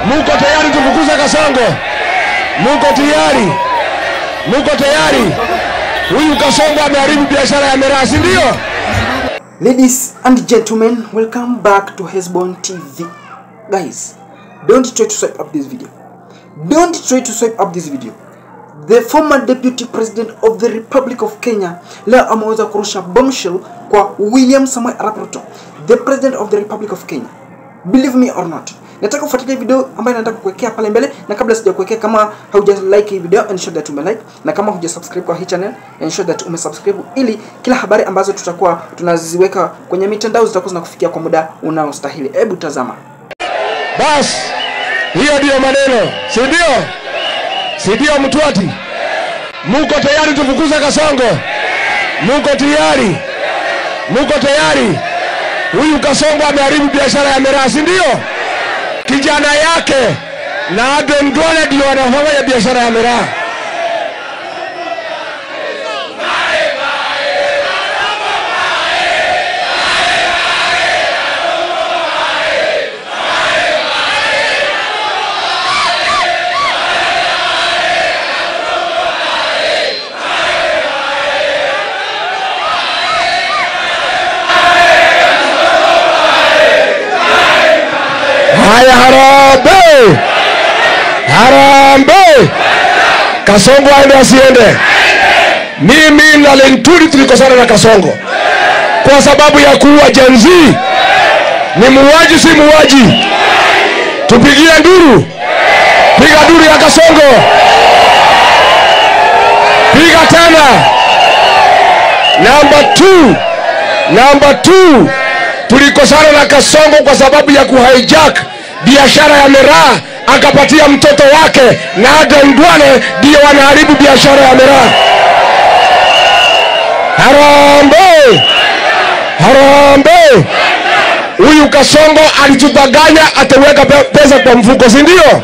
Muko tayari tufukuze Kasongo? Muko tayari? Muko tayari? Huyu Kasongo ameharibu biashara ya miraa, si ndio? Ladies and gentlemen, welcome back to Hezbon TV. Guys, don't try to swipe up this video. Don't try to swipe up this video. The former deputy president of the Republic of Kenya leo ameweza kurusha bombshell kwa William Samoei Arap Ruto, the president of the Republic of Kenya. Believe me or not, nataka kufuatilia video ambayo nataka kuwekea pale mbele, na kabla sijakuwekea, kama hauja like hii video ensure that ume like, na kama huja subscribe kwa hii channel ensure that ume subscribe, ili kila habari ambazo tutakuwa tunaziweka kwenye mitandao zitakuwa zinakufikia kwa muda unaostahili. Hebu tazama. Bas, hiyo ndio maneno, si ndio? Si ndio Mtwati? Muko tayari tufukuze Kasongo? Muko tayari? Muko tayari? Huyu Kasongo ameharibu biashara ya miraa, si ndio? Kijana yake na Aden Duale ndio wanafanya biashara ya miraa. Haya, harambe! Harambe! Kasongo aende asiende? Mimi na Lenturi tulikosana na Kasongo kwa sababu ya kuua Gen Z. Ni muuaji si muuaji? Tupigie nduru. Piga nduru ya Kasongo. Piga tena. Number 2. Tulikosana na Kasongo kwa sababu ya kuhijack biashara ya miraa, akapatia mtoto wake na Aden Duale ndio wanaharibu biashara ya miraa. Harambe! Harambe! Huyu Kasongo alitudanganya ataweka pesa kwa mfuko, si ndio?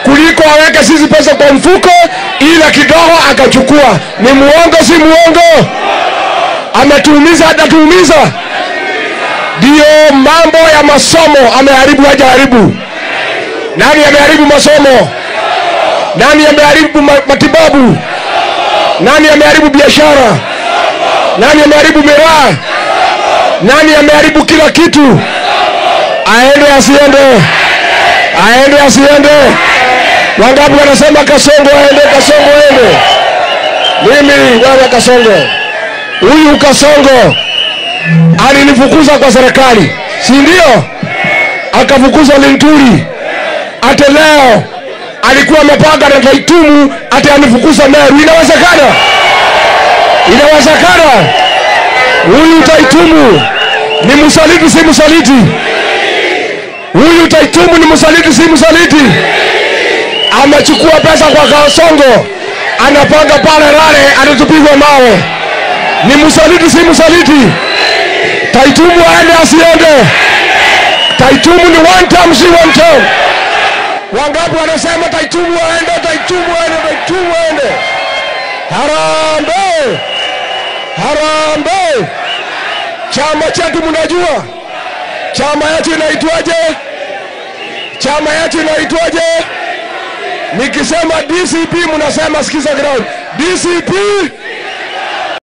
Kuliko aweke sisi pesa kwa mfuko, ila kidogo akachukua. Ni muongo si muongo? Ametuumiza, atatuumiza. Ndio mambo ya masomo ameharibu, hajaharibu. Nani ameharibu masomo? Nani ameharibu matibabu? Nani ameharibu biashara? Nani ameharibu miraa? Nani ameharibu kila kitu? Aende asiende? Aende asiende? Wangapi wanasema Kasongo aende, Kasongo aende? Mimi wewe Kasongo. Huyu Kasongo alinifukuza kwa serikali, si ndio? Akafukuza Lenturi. Ate leo alikuwa amepanga na Taitumu ate anifukuza Meru. Inawezekana? Inawezekana? Huyu Taitumu ni msaliti si msaliti? Huyu Taitumu ni msaliti si msaliti? Amechukua pesa kwa Kasongo, anapanga pale Rale anatupigwa mawe. Ni msaliti si msaliti? Taitumu aende asiende? Taitumu ni one time si one time? Wangapi wanasema Taitumu aende, Taitumu aende, Taitumu aende? Harambe! Harambe! Chama chetu mnajua? Chama yetu inaitwaje? Chama yetu inaitwaje? Nikisema DCP mnasema sikiza ground. DCP!